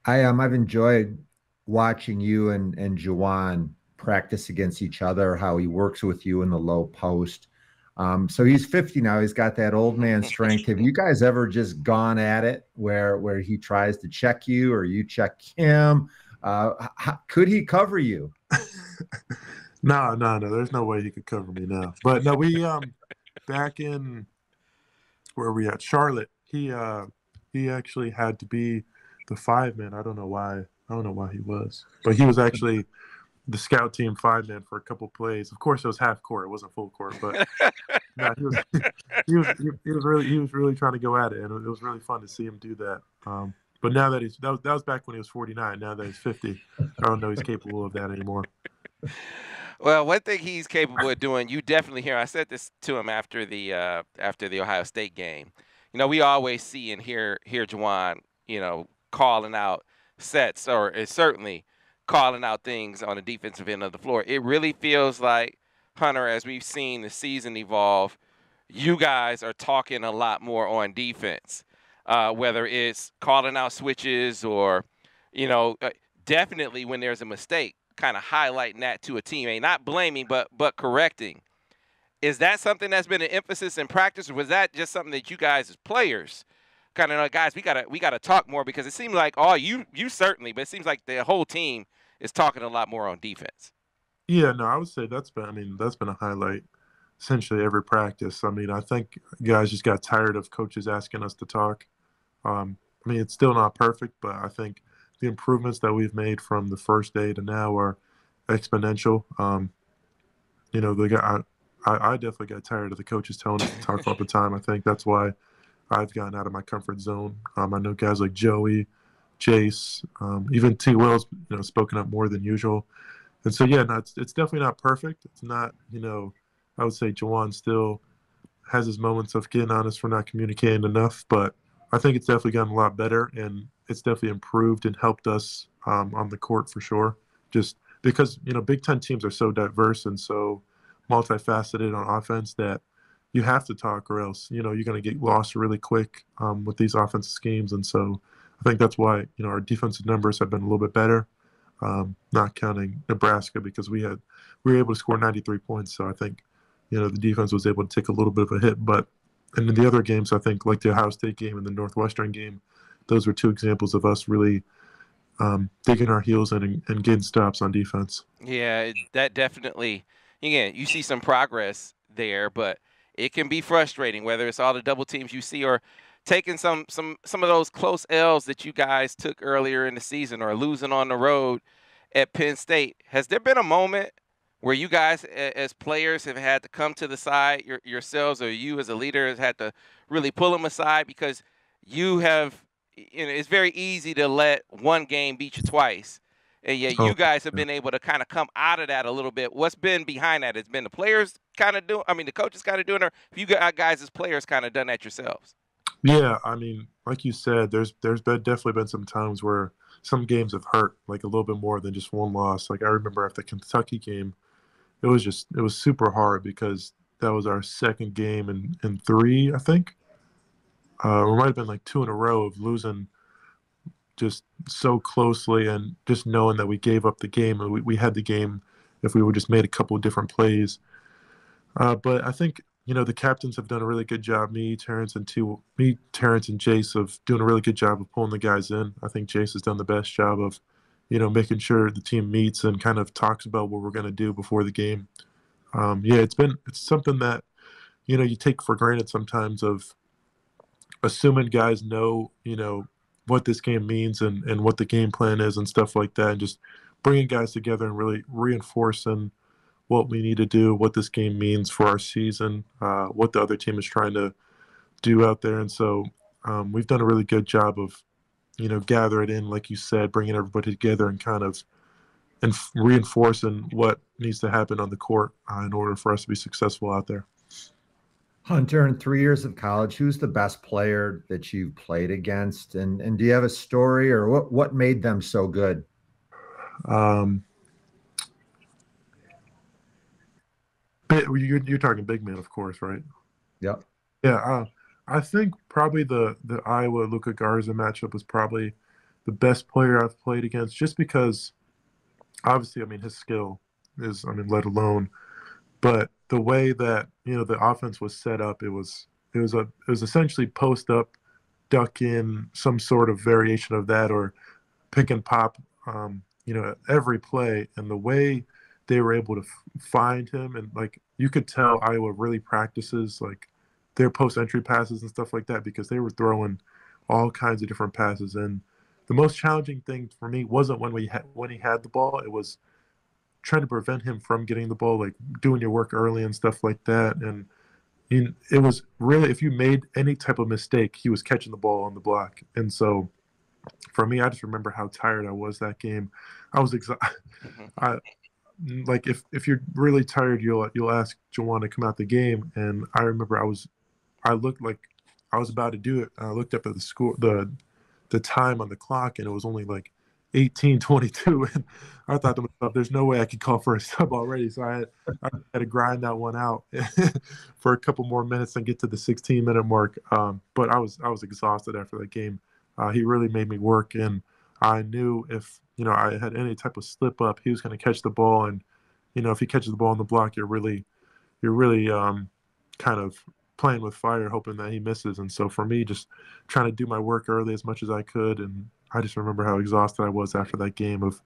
I've enjoyed watching you and Juwan practice against each other, how he works with you in the low post. So he's 50 now. He's got that old man strength. Have you guys ever just gone at it where he tries to check you or you check him? Could he cover you?
No. There's no way he could cover me now. But no, we back in where we at Charlotte, he actually had to be the 5-man. I don't know why he was, but he was actually the scout team 5-man for a couple plays. Of course, it was half court; it wasn't full court. But no, he was really trying to go at it, and it was really fun to see him do that. But now that that was back when he was 49. Now that he's 50, I don't know he's capable of that anymore.
Well, one thing he's capable of doing, you definitely hear. I said this to him after the Ohio State game. We always see and hear Juwan, calling out sets, or is certainly calling out things on the defensive end of the floor. It really feels like, Hunter, as we've seen the season evolve, you guys are talking a lot more on defense, whether it's calling out switches or, definitely when there's a mistake, kind of highlighting that to a teammate, not blaming, but correcting. Is that something that's been an emphasis in practice, or was that just something that you guys as players kind of know, guys, we gotta talk more? Because it seems like you certainly, but it seems like the whole team is talking a lot more on defense.
Yeah, no, I would say that's been a highlight essentially every practice. I mean, I think guys just got tired of coaches asking us to talk. It's still not perfect, but I think the improvements that we've made from the first day to now are exponential. I definitely got tired of the coaches telling us to talk all the time. I think that's why I've gotten out of my comfort zone. I know guys like Joey, Jace, even T. Will's, spoken up more than usual. And so, yeah, no, it's definitely not perfect. It's not, I would say Juwan still has his moments of getting on us for not communicating enough, but I think it's definitely gotten a lot better, and it's definitely improved and helped us on the court for sure. Just because, Big Ten teams are so diverse and so multifaceted on offense that you have to talk, or else, you're going to get lost really quick with these offensive schemes. And so I think that's why, our defensive numbers have been a little bit better, not counting Nebraska, because we were able to score 93 points. So I think, the defense was able to take a little bit of a hit. But and in the other games, I think, like the Ohio State game and the Northwestern game, those were two examples of us really digging our heels in and getting stops on defense.
Yeah, that definitely, again, you see some progress there, but it can be frustrating, whether it's all the double teams you see or taking some of those close L's that you guys took earlier in the season, or losing on the road at Penn State. Has there been a moment where you guys as players have had to come to the side yourselves, or you as a leader has had to really pull them aside, because you have, it's very easy to let one game beat you twice, and yet you guys have been able to kind of come out of that a little bit. What's been behind that? It's been the players kind of doing, the coaches kind of doing, or have you guys as players kind of done that yourselves?
Yeah, I mean, like you said, there's been definitely been some times where some games have hurt like a little bit more than just one loss. Like I remember after the Kentucky game, it was super hard because that was our second game in three, I think. It might have been like two in a row of losing just so closely, and just knowing that we gave up the game and we had the game if we would just made a couple of different plays. But I think the captains have done a really good job. Me, Terrence, and Jace have doing a really good job of pulling the guys in. I think Jace has done the best job of making sure the team meets and kind of talks about what we're going to do before the game. Yeah, it's something that you take for granted sometimes, of assuming guys know what this game means and what the game plan is and stuff like that, and just bringing guys together and really reinforcing what we need to do, what this game means for our season, what the other team is trying to do out there. And so we've done a really good job of, gather it in, like you said, bringing everybody together and kind of reinforcing what needs to happen on the court in order for us to be successful out there.
Hunter, in 3 years of college, who's the best player that you've played against? And do you have a story, or what made them so good?
Um, you're talking big man, of course, right?
Yep.
Yeah, I think probably the Iowa Luka Garza matchup was probably the best player I've played against, just because obviously, I mean, his skill is, I mean, let alone, but the way that the offense was set up, it was essentially post up, duck in, some sort of variation of that, or pick and pop, every play, and the way they were able to find him, and like you could tell Iowa really practices like their post entry passes and stuff like that, because they were throwing all kinds of different passes. And the most challenging thing for me wasn't when he had the ball; it was trying to prevent him from getting the ball, like doing your work early and stuff like that. And it was really, if you made any type of mistake, he was catching the ball on the block. And so for me, I just remember how tired I was that game. I was exhausted. I like, if you're really tired, you'll ask Jawan to come out the game. And I remember I looked like I was about to do it. I looked up at the time on the clock, and it was only like 18:22, and I thought to myself, "There's no way I could call for a sub already." So I had to grind that one out for a couple more minutes and get to the 16-minute mark. But I was exhausted after that game. He really made me work, and I knew if I had any type of slip up, he was going to catch the ball, and if he catches the ball on the block, you're really kind of playing with fire, hoping that he misses. And so for me, just trying to do my work early as much as I could, and I just remember how exhausted I was after that game of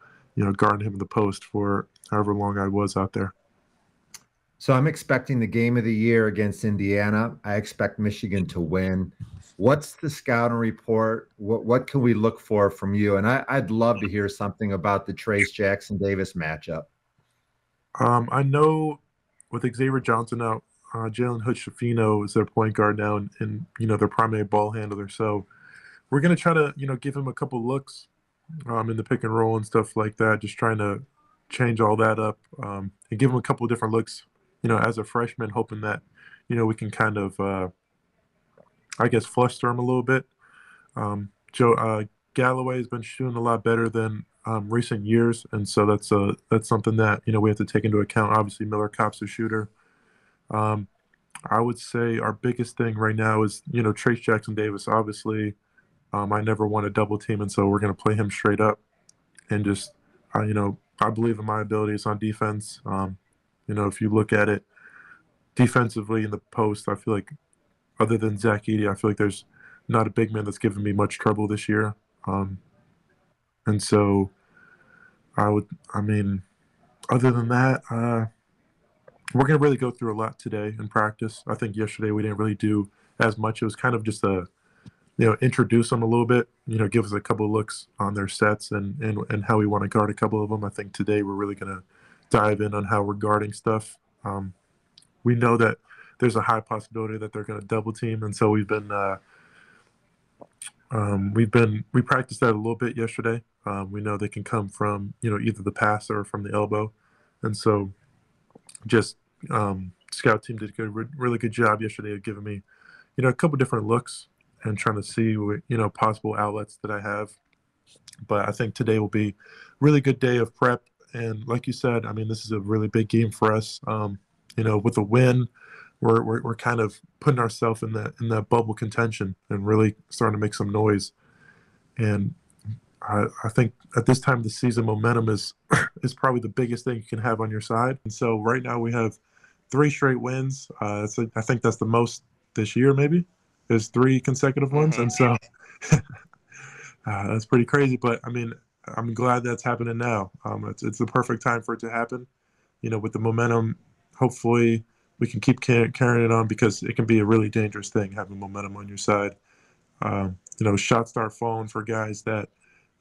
guarding him in the post for however long I was out there.
So I'm expecting the game of the year against Indiana. I expect Michigan to win. What's the scouting report? What can we look for from you? And I'd love to hear something about the Trace Jackson Davis matchup.
I know with Xavier Johnson out, Jalen Hood-Schifino is their point guard now, and their primary ball handler. So we're gonna try to give him a couple looks in the pick and roll and stuff like that. Just trying to change all that up, and give him a couple of different looks. As a freshman, hoping that we can kind of I guess fluster him a little bit. Joe Galloway has been shooting a lot better than recent years, and so that's something that we have to take into account. Obviously, Miller Kopp's a shooter. Um, I would say our biggest thing right now is Trace Jackson Davis. Obviously, I never want to double team, and so we're going to play him straight up, and just I believe in my abilities on defense. If you look at it defensively in the post, I feel like other than Zach Edey, I feel like there's not a big man that's given me much trouble this year. Um, and so I mean, other than that, we're going to really go through a lot today in practice. I think yesterday we didn't really do as much. It was kind of just introduce them a little bit, give us a couple of looks on their sets and how we want to guard a couple of them. I think today we're really going to dive in on how we're guarding stuff. We know that there's a high possibility that they're going to double team, and so we practiced that a little bit yesterday. We know they can come from either the pass or from the elbow, and so just scout team did a really good job yesterday of giving me a couple different looks, and trying to see what, possible outlets that I have. But I think today will be a really good day of prep. And like you said, I mean, this is a really big game for us. With a win, we're kind of putting ourselves in that bubble contention and really starting to make some noise. And I think at this time of the season, momentum is probably the biggest thing you can have on your side. And so right now we have 3 straight wins. I think that's the most this year, maybe. There's 3 consecutive ones. And so that's pretty crazy. But, I mean, I'm glad that's happening now. It's the perfect time for it to happen. With the momentum, hopefully we can keep carrying it on, because it can be a really dangerous thing, having momentum on your side. Shots start falling for guys that,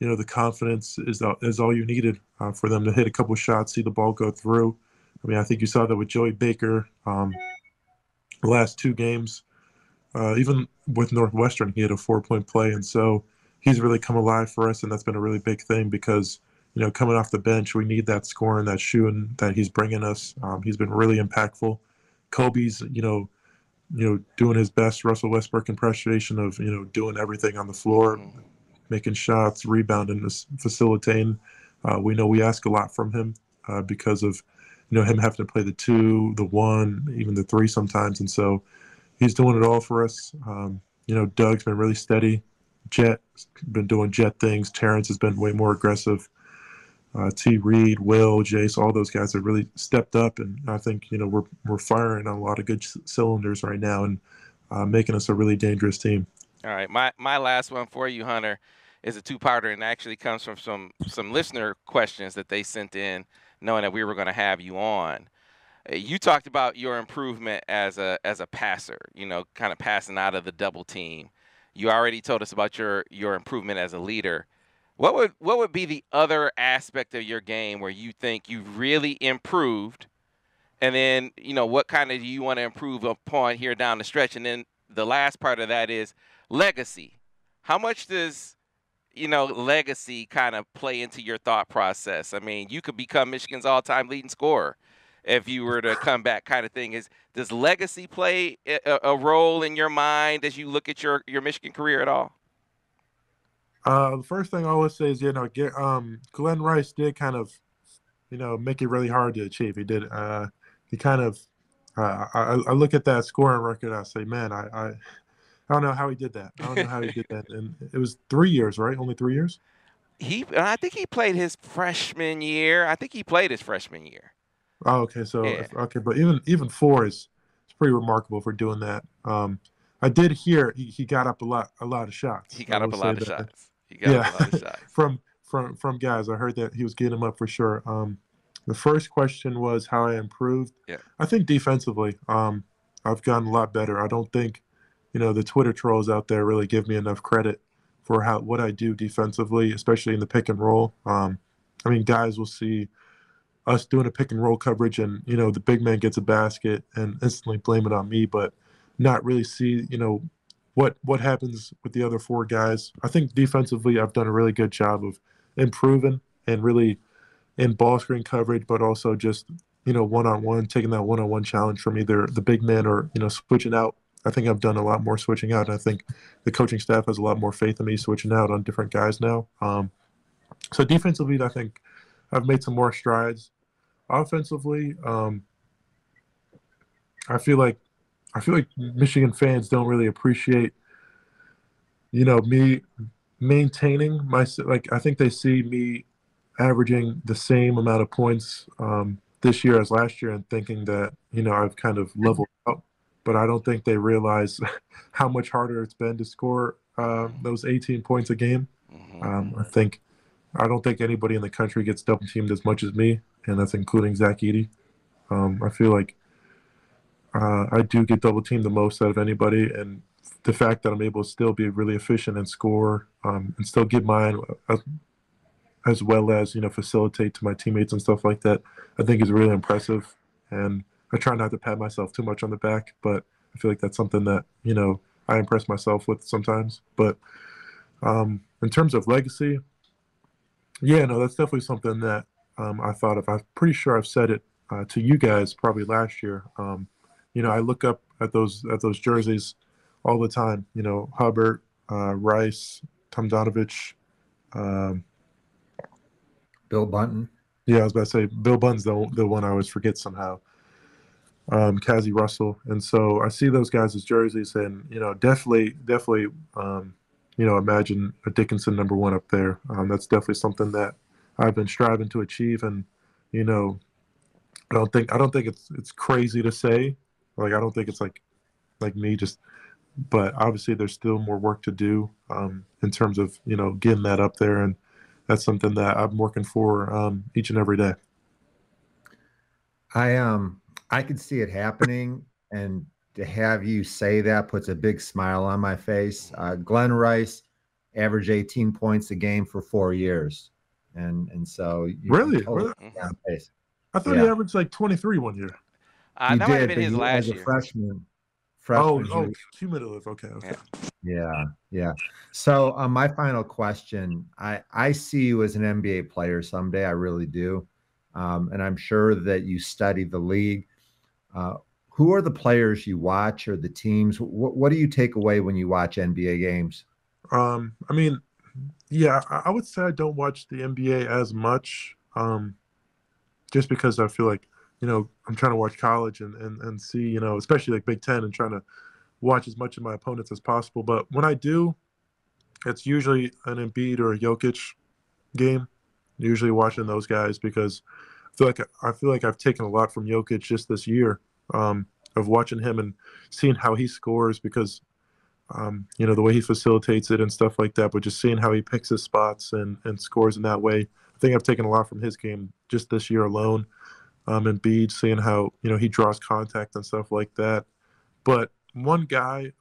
the confidence is all you needed for them to hit a couple shots, see the ball go through. I mean, I think you saw that with Joey Baker the last 2 games. Even with Northwestern, he had a 4-point play. And so he's really come alive for us, and that's been a really big thing because, coming off the bench, we need that scoring, that shooting that he's bringing us. He's been really impactful. Kobe's, doing his best Russell Westbrook impersonation of, doing everything on the floor, making shots, rebounding, facilitating. We know we ask a lot from him because of, him having to play the 2, the 1, even the 3 sometimes. And so he's doing it all for us. Doug's been really steady. Jet's been doing Jet things. Terrence has been way more aggressive. T. Reed, Will, Jace, all those guys have really stepped up, and I think we're firing on a lot of good cylinders right now, and making us a really dangerous team.
All right, my last one for you, Hunter, is a 2-parter, and actually comes from some listener questions that they sent in, knowing that we were going to have you on. You talked about your improvement as a passer, kind of passing out of the double team. You already told us about your improvement as a leader. What would be the other aspect of your game where you think you've really improved? And then, what kind of do you want to improve upon here down the stretch? And then the last part of that is legacy. How much does, legacy kind of play into your thought process? I mean, you could become Michigan's all-time leading scorer if you were to come back, kind of thing. Does legacy play a role in your mind as you look at your Michigan career at all?
The first thing I always say is, Glenn Rice did kind of, make it really hard to achieve. He did. He kind of, I look at that scoring record. I say, man, I don't know how he did that. I don't know how he did that. And it was 3 years, right? Only 3 years?
I think he played his freshman year.
Oh, okay. So,
Yeah.
Okay. But even 4 is pretty remarkable for doing that. I did hear he got up a lot of shots.
He got up a lot of shots.
From guys. I heard that he was getting them up for sure. The first question was how I improved.
Yeah.
I think defensively, I've gotten a lot better. I don't think, the Twitter trolls out there really give me enough credit for what I do defensively, especially in the pick and roll. Guys will see us doing a pick and roll coverage, and the big man gets a basket and instantly blame it on me, but not really see what happens with the other 4 guys. I think defensively I've done a really good job of improving and really in ball screen coverage, but also just one-on-one, taking that one-on-one challenge from either the big man or switching out. I think I've done a lot more switching out, and I think the coaching staff has a lot more faith in me switching out on different guys now. So defensively, I think I've made some more strides. Offensively, I feel like Michigan fans don't really appreciate, me maintaining I think they see me averaging the same amount of points this year as last year and thinking that, I've kind of leveled out. But I don't think they realize how much harder it's been to score those 18 points a game. I don't think anybody in the country gets double teamed as much as me, and that's including Zach Edey. I feel like I do get double teamed the most out of anybody, and the fact that I'm able to still be really efficient and score and still get mine as well as facilitate to my teammates and stuff like that, I think is really impressive. And I try not to pat myself too much on the back, but I feel like that's something that I impress myself with sometimes. But in terms of legacy, that's definitely something that I thought of. I'm pretty sure I've said it to you guys probably last year. I look up at those jerseys all the time. You know, Hubbard, Rice, Tomjanovich, um,
Bill Bunton.
yeah, I was about to say Bill Bunn's the one I always forget somehow. Kazi Russell, and so I see those guys as jerseys, and you know, definitely, you know, imagine a Dickinson #1 up there. That's definitely something that I've been striving to achieve, and you know, I don't think it's crazy to say, like I don't think it's like me just, but obviously there's still more work to do in terms of you know getting that up there, and that's something that I'm working for each and every day.
I could see it happening, and to have you say that puts a big smile on my face. Glenn Rice averaged 18 points a game for 4 years, and so you
Really?
totally
Really?
on pace.
I thought he
Yeah,
averaged like 23 one year.
you
That might have
did,
been
but
his
you as
last
a
year.
freshman,
Oh,
he
cumulative. Okay, okay.
Yeah.
yeah. So my final question, I see you as an NBA player someday. I really do. And I'm sure that you study the league. Uh, who are the players you watch or the teams? What do you take away when you watch NBA games?
I mean, yeah, I would say I don't watch the NBA as much, just because I feel like, you know, I'm trying to watch college and see, you know, especially like Big Ten and trying to watch as much of my opponents as possible. But when I do, it's usually an Embiid or a Jokic game. Usually watching those guys because I feel like I've taken a lot from Jokic just this year, of watching him and seeing how he scores because you know, the way he facilitates it and stuff like that, but just seeing how he picks his spots and scores in that way. I think I've taken a lot from his game just this year alone. And Embiid, seeing how, you know, he draws contact and stuff like that. But one guy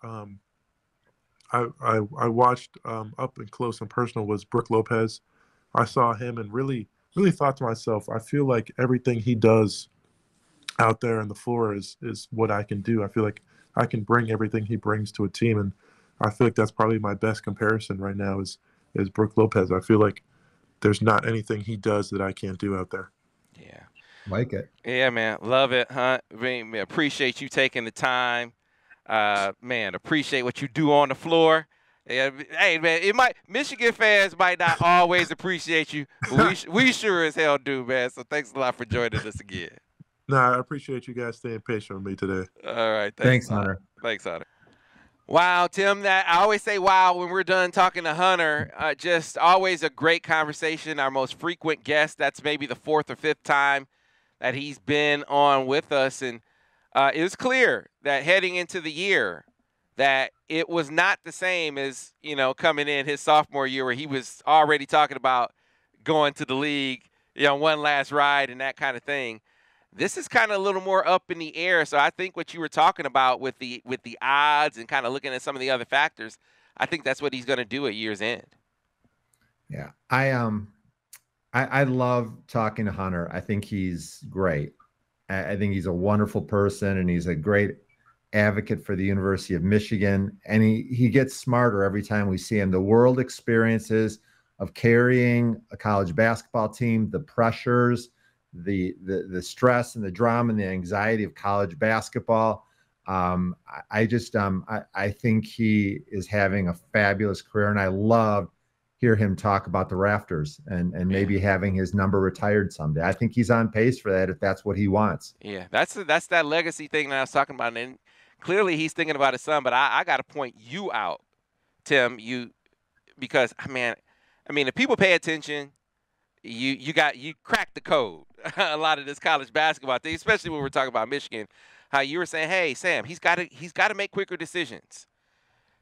I watched up and close and personal was Brook Lopez. I saw him and really thought to myself, I feel like everything he does out there on the floor is what I can do. I feel like I can bring everything he brings to a team, and I feel like that's probably my best comparison right now is Brook Lopez. I feel like there's not anything he does that I can't do out there.
Yeah.
Like it.
Yeah, man. Love it, Hunt. We appreciate you taking the time. Man, appreciate what you do on the floor. Yeah, hey, man, Michigan fans might not always appreciate you, but we sure as hell do, man. So thanks a lot for joining us again.
I appreciate you guys staying patient with me today.
All right.
Thanks, Hunter.
Thanks, Hunter. Wow, Tim, that I always say wow when we're done talking to Hunter. Just always a great conversation. Our most frequent guest. That's maybe the 4th or 5th time that he's been on with us. And it was clear that heading into the year that it was not the same as, you know, coming in his sophomore year where he was already talking about going to the league, you know, one last ride and that kind of thing. This is kind of a little more up in the air. So I think what you were talking about with the odds and kind of looking at some of the other factors, I think that's what he's going to do at year's end.
Yeah. I love talking to Hunter. I think he's great. I think he's a wonderful person, and he's a great advocate for the University of Michigan. And he gets smarter every time we see him. The world experiences of carrying a college basketball team, the pressures, the stress and the drama and the anxiety of college basketball. I think he is having a fabulous career, and I love hear him talk about the rafters and maybe having his number retired someday. I think he's on pace for that if that's what he wants.
Yeah, that's that legacy thing that I was talking about, and clearly he's thinking about his son. But I got to point you out, Tim, because man, I mean, if people pay attention, you cracked the code. A lot of this college basketball thing, especially when we're talking about Michigan, how you were saying, hey, Sam, he's got to make quicker decisions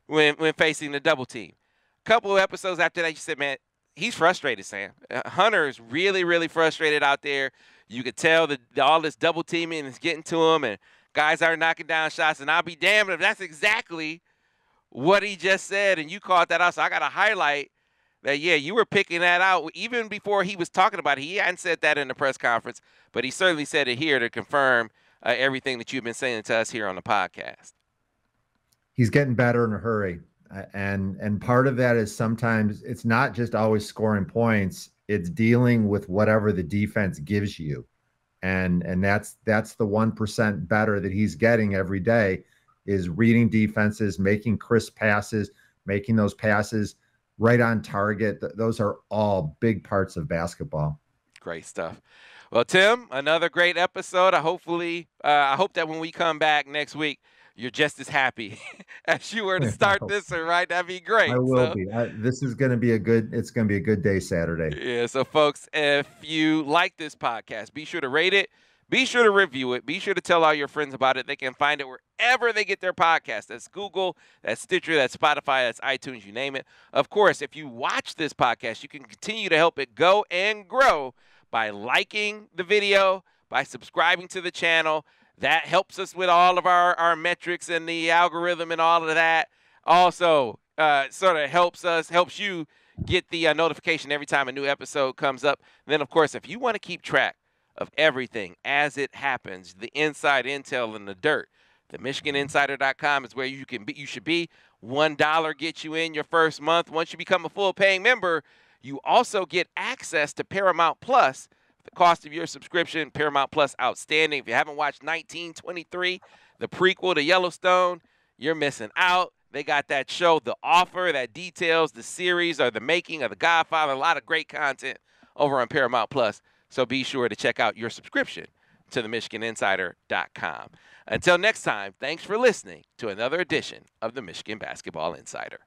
when facing the double team. A couple of episodes after that, you said, man, he's frustrated, Sam. Hunter is really, really frustrated out there. You could tell that all this double teaming is getting to him, and guys are knocking down shots. And I'll be damned if that's exactly what he just said, and you called that out. So I got to highlight that, yeah, you were picking that out even before he was talking about it. He hadn't said that in the press conference, but he certainly said it here to confirm everything that you've been saying to us here on the podcast.
He's getting better in a hurry. And part of that is sometimes it's not just always scoring points. It's dealing with whatever the defense gives you. And that's the 1% better that he's getting every day. is reading defenses, making crisp passes, making those passes right on target. Those are all big parts of basketball.
Great stuff. Well, Tim, another great episode. I hope that when we come back next week, you're just as happy as you were to start this one, right? That'd be great.
I will be. This is going to be it's going to be a good day Saturday.
Yeah. So folks, if you like this podcast, be sure to rate it. Be sure to review it. Be sure to tell all your friends about it. They can find it wherever they get their podcast. That's Google, that's Stitcher, that's Spotify, that's iTunes, you name it. Of course, if you watch this podcast, you can continue to help it go and grow by liking the video, by subscribing to the channel. That helps us with all of our metrics and the algorithm and all of that. Also, sort of helps you get the notification every time a new episode comes up. And then, of course, if you want to keep track of everything as it happens, the inside intel and the dirt, the MichiganInsider.com is where you should be. $1 gets you in your first month. Once you become a full paying member, you also get access to Paramount Plus. The cost of your subscription, Paramount Plus, outstanding. If you haven't watched 1923, the prequel to Yellowstone, you're missing out. They got that show, The Offer, that details the series or the making of The Godfather. A lot of great content over on Paramount Plus. So be sure to check out your subscription to the MichiganInsider.com. Until next time, thanks for listening to another edition of the Michigan Basketball Insider.